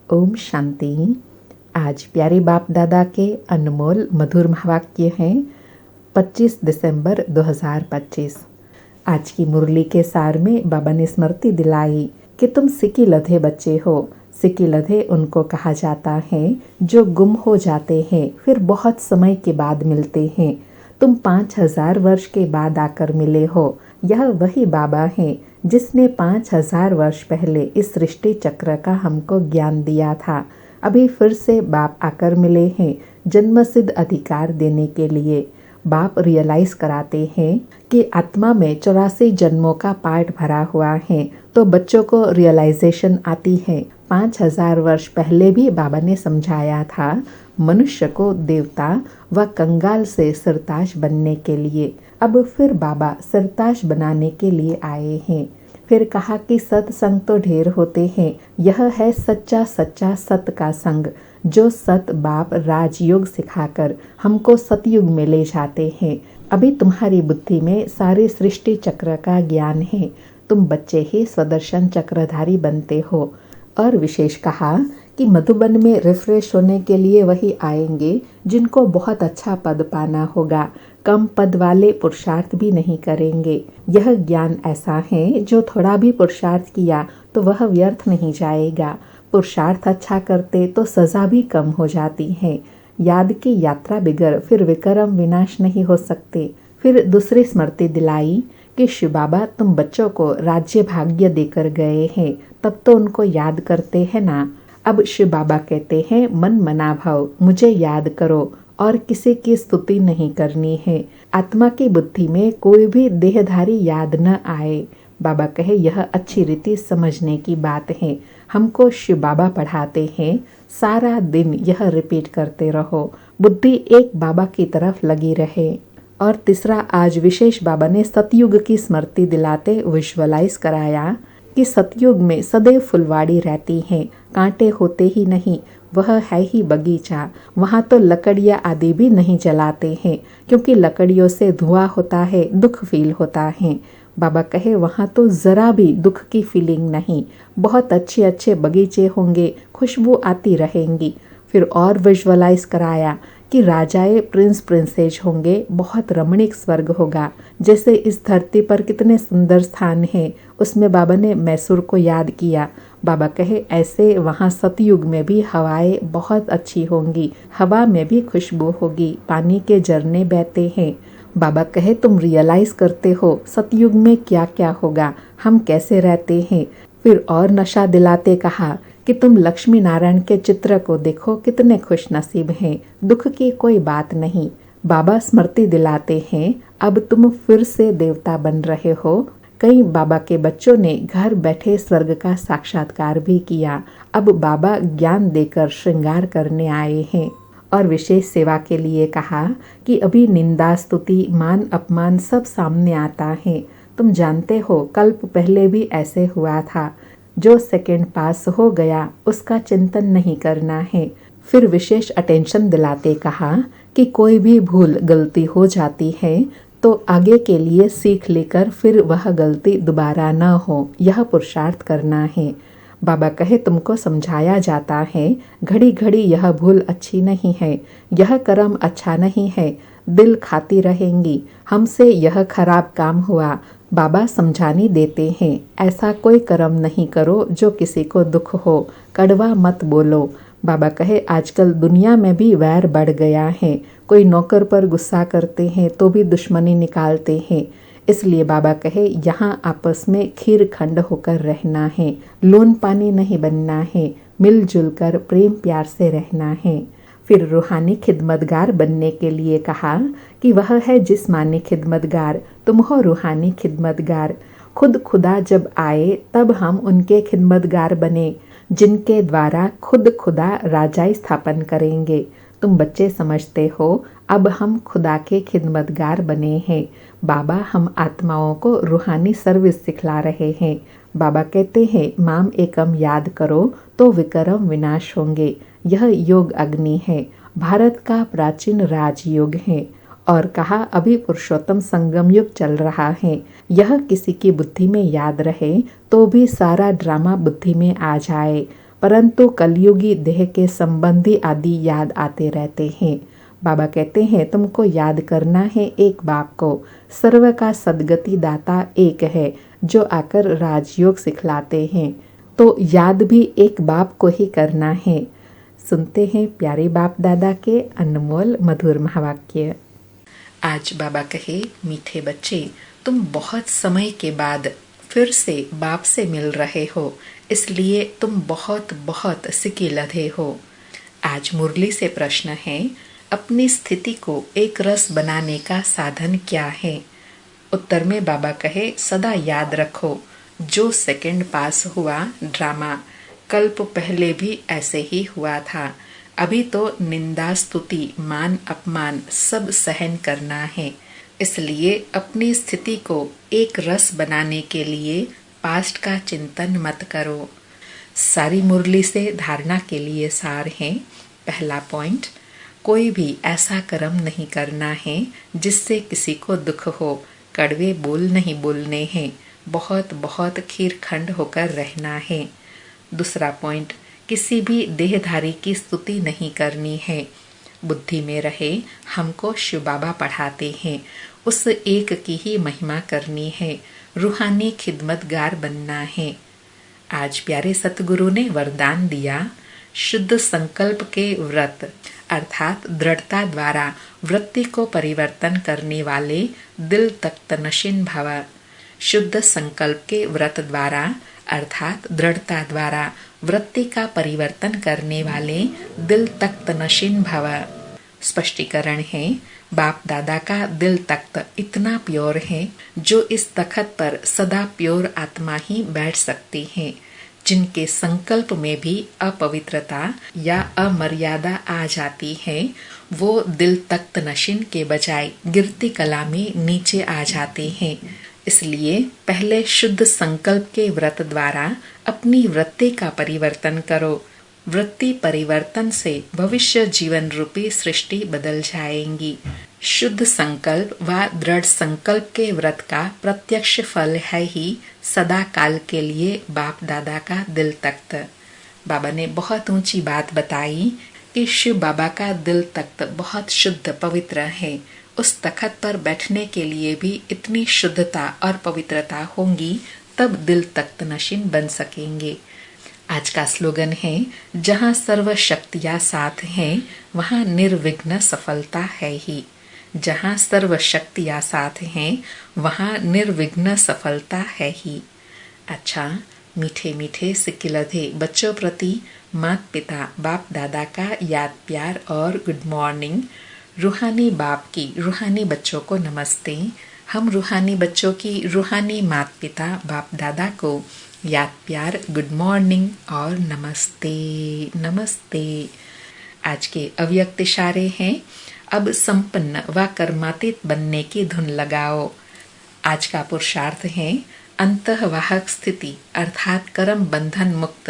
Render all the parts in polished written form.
ओम शांति। आज प्यारे बाप दादा के अनमोल मधुर महावाक्य हैं 25 दिसंबर 2025। आज की मुरली के सार में बाबा ने स्मृति दिलाई कि तुम सिक्की लधे बच्चे हो। सिक्की लधे उनको कहा जाता है जो गुम हो जाते हैं, फिर बहुत समय के बाद मिलते हैं। तुम 5000 वर्ष के बाद आकर मिले हो। यह वही बाबा है जिसने 5000 वर्ष पहले इस सृष्टि चक्र का हमको ज्ञान दिया था। अभी फिर से बाप आकर मिले हैं जन्म सिद्ध अधिकार देने के लिए। बाप रियलाइज कराते हैं कि आत्मा में 84 जन्मों का पार्ट भरा हुआ है, तो बच्चों को रियलाइजेशन आती है। 5000 वर्ष पहले भी बाबा ने समझाया था मनुष्य को देवता व कंगाल से सरताज बनने के लिए। अब फिर बाबा सरताज बनाने के लिए आए हैं। फिर कहा कि सत्संग तो ढेर होते हैं, यह है सच्चा सच्चा सत का संग, जो सत बाप राजयोग सिखाकर हमको सतयुग में ले जाते हैं। अभी तुम्हारी बुद्धि में सारे सृष्टि चक्र का ज्ञान है। तुम बच्चे ही स्वदर्शन चक्रधारी बनते हो। और विशेष कहा कि मधुबन में रिफ्रेश होने के लिए वही आएंगे जिनको बहुत अच्छा पद पाना होगा। कम पद वाले पुरुषार्थ भी नहीं करेंगे। यह ज्ञान ऐसा है जो थोड़ा भी पुरुषार्थ किया तो वह व्यर्थ नहीं जाएगा। पुरुषार्थ अच्छा करते तो सजा भी कम हो जाती है। याद की यात्रा बिगर फिर विक्रम विनाश नहीं हो सकते। फिर दूसरी स्मृति दिलाई कि शिव बाबा तुम बच्चों को राज्य भाग्य देकर गए हैं, तब तो उनको याद करते हैं ना। अब शिव बाबा कहते हैं मन मना भाव, मुझे याद करो और किसी की स्तुति नहीं करनी है। आत्मा की बुद्धि में कोई भी देहधारी याद न आए। बाबा कहे यह अच्छी रीति समझने की बात है। हमको शिव बाबा पढ़ाते हैं सारा दिन यह रिपीट करते रहो, बुद्धि एक बाबा की तरफ लगी रहे। और तीसरा, आज विशेष बाबा ने सतयुग की स्मृति दिलाते विजुअलाइज कराया कि सतयुग में सदैव फुलवाड़ी रहती है, कांटे होते ही नहीं, वह है ही बगीचा। वहाँ तो लकड़ियाँ आदि भी नहीं जलाते हैं, क्योंकि लकड़ियों से धुआं होता है, दुख फील होता है। बाबा कहे वहाँ तो ज़रा भी दुख की फीलिंग नहीं, बहुत अच्छे अच्छे बगीचे होंगे, खुशबू आती रहेंगी। फिर और विजुअलाइज कराया कि राजाए प्रिंस प्रिंसेज होंगे, बहुत रमणीक स्वर्ग होगा। जैसे इस धरती पर कितने सुंदर स्थान हैं, उसमें बाबा ने मैसूर को याद किया। बाबा कहे ऐसे वहाँ सतयुग में भी हवाएं बहुत अच्छी होंगी, हवा में भी खुशबू होगी, पानी के झरने बहते हैं। बाबा कहे तुम रियलाइज करते हो सतयुग में क्या क्या होगा, हम कैसे रहते हैं। फिर और नशा दिलाते कहा कि तुम लक्ष्मी नारायण के चित्र को देखो, कितने खुश नसीब हैं, दुख की कोई बात नहीं। बाबा स्मृति दिलाते हैं अब तुम फिर से देवता बन रहे हो। कई बाबा के बच्चों ने घर बैठे स्वर्ग का साक्षात्कार भी किया। अब बाबा ज्ञान देकर श्रृंगार करने आए हैं। और विशेष सेवा के लिए कहा कि अभी निंदा स्तुति मान अपमान सब सामने आता है। तुम जानते हो कल्प पहले भी ऐसे हुआ था। जो सेकंड पास हो गया उसका चिंतन नहीं करना है। फिर विशेष अटेंशन दिलाते कहा कि कोई भी भूल गलती हो जाती है तो आगे के लिए सीख लेकर फिर वह गलती दोबारा न हो, यह पुरुषार्थ करना है। बाबा कहे तुमको समझाया जाता है घड़ी घड़ी यह भूल अच्छी नहीं है, यह कर्म अच्छा नहीं है, दिल खाती रहेंगी, हमसे यह खराब काम हुआ। बाबा समझानी देते हैं ऐसा कोई कर्म नहीं करो जो किसी को दुख हो, कड़वा मत बोलो। बाबा कहे आजकल दुनिया में भी वैर बढ़ गया है, कोई नौकर पर गुस्सा करते हैं तो भी दुश्मनी निकालते हैं। इसलिए बाबा कहे यहाँ आपस में खीर खंड होकर रहना है, लून पानी नहीं बनना है, मिलजुल कर प्रेम प्यार से रहना है। फिर रूहानी खिदमतगार बनने के लिए कहा कि वह है जिस्मानी खिदमतगार, तुम हो रूहानी खिदमतगार। खुद खुदा जब आए तब हम उनके खिदमतगार बने, जिनके द्वारा खुद खुदा राजाई स्थापन करेंगे। तुम बच्चे समझते हो अब हम खुदा के खिदमतगार बने हैं। बाबा हम आत्माओं को रूहानी सर्विस सिखला रहे हैं। बाबा कहते हैं माम एकम याद करो तो विक्रम विनाश होंगे। यह योग अग्नि है, भारत का प्राचीन राजयोग है। और कहा अभी पुरुषोत्तम संगम युग चल रहा है, यह किसी की बुद्धि में याद रहे तो भी सारा ड्रामा बुद्धि में आ जाए। परंतु कलयुगी देह के संबंधी आदि याद आते रहते हैं। बाबा कहते हैं तुमको याद करना है एक बाप को, सर्व का सदगति दाता एक है जो आकर राजयोग सिखलाते हैं। तो याद भी एक बाप को ही करना है। सुनते हैं प्यारे बाप दादा के अनमोल मधुर महावाक्य। आज बाबा कहे, मीठे बच्चे, तुम बहुत समय के बाद फिर से बाप से मिल रहे हो, इसलिए तुम बहुत बहुत सिके लधे हो। आज मुरली से प्रश्न है, अपनी स्थिति को एक रस बनाने का साधन क्या है? उत्तर में बाबा कहे, सदा याद रखो, जो सेकंड पास हुआ ड्रामा कल्प पहले भी ऐसे ही हुआ था। अभी तो निंदा स्तुति मान अपमान सब सहन करना है। इसलिए अपनी स्थिति को एक रस बनाने के लिए पास्ट का चिंतन मत करो। सारी मुरली से धारणा के लिए सार है। पहला पॉइंट, कोई भी ऐसा कर्म नहीं करना है जिससे किसी को दुख हो। कड़वे बोल नहीं बोलने हैं। बहुत बहुत खीरखंड होकर रहना है। दूसरा पॉइंट, किसी भी देहधारी की स्तुति नहीं करनी है। बुद्धि में रहे, हमको शिव बाबा पढ़ाते हैं, उस एक की ही महिमा करनी है। रूहानी खिदमतगार बनना है। आज प्यारे सतगुरु ने वरदान दिया, शुद्ध संकल्प के व्रत अर्थात दृढ़ता द्वारा वृत्ति को परिवर्तन करने वाले दिल तख्त नशीन भव। शुद्ध संकल्प के व्रत द्वारा अर्थात दृढ़ता द्वारा वृत्ति का परिवर्तन करने वाले दिल तख्त नशीन भव। स्पष्टीकरण है, बाप दादा का दिल तख्त इतना प्योर है जो इस तख्त पर सदा प्योर आत्मा ही बैठ सकती है। जिनके संकल्प में भी अपवित्रता या अमर्यादा आ जाती है, वो दिल तख्त नशीन के बजाय गिरती कला में नीचे आ जाते हैं। इसलिए पहले शुद्ध संकल्प के व्रत द्वारा अपनी वृत्ति का परिवर्तन करो। वृत्ति परिवर्तन से भविष्य जीवन रूपी सृष्टि बदल जाएंगी। शुद्ध संकल्प व दृढ़ संकल्प के व्रत का प्रत्यक्ष फल है ही सदा काल के लिए बाप दादा का दिल तख्त। बाबा ने बहुत ऊंची बात बताई कि शिव बाबा का दिल तख्त बहुत शुद्ध पवित्र है। उस तख्त पर बैठने के लिए भी इतनी शुद्धता और पवित्रता होंगी, तब दिल तख्त नशीन बन सकेंगे। आज का स्लोगन है, जहाँ सर्व शक्तियाँ साथ हैं वहाँ निर्विघ्न सफलता है ही। जहाँ सर्व शक्तियाँ साथ हैं वहाँ निर्विघ्न सफलता है ही। अच्छा, मीठे मीठे सिक्किलधे बच्चों प्रति माता पिता बाप दादा का याद प्यार और गुड मॉर्निंग। रूहानी बाप की रूहानी बच्चों को नमस्ते। हम रूहानी बच्चों की रूहानी माता पिता बाप दादा को याद प्यार गुड मॉर्निंग और नमस्ते नमस्ते। आज के अव्यक्त इशारे हैं, अब संपन्न व कर्मातीत बनने की धुन लगाओ। आज का पुरुषार्थ है, अंतःवाहक स्थिति अर्थात कर्म बंधन मुक्त,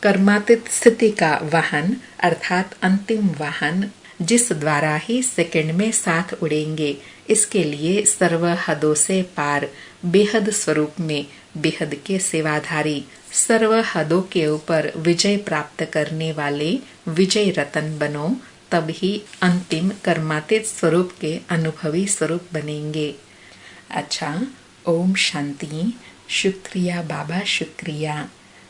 कर्मातीत स्थिति का वाहन अर्थात अंतिम वाहन, जिस द्वारा ही सेकंड में साथ उड़ेंगे। इसके लिए सर्व हदों से पार बेहद स्वरूप में बेहद के सेवाधारी, सर्व हदों के ऊपर विजय प्राप्त करने वाले विजय रतन बनो, तब ही अंतिम कर्मातीत स्वरूप के अनुभवी स्वरूप बनेंगे। अच्छा, ओम शांति। शुक्रिया बाबा, शुक्रिया।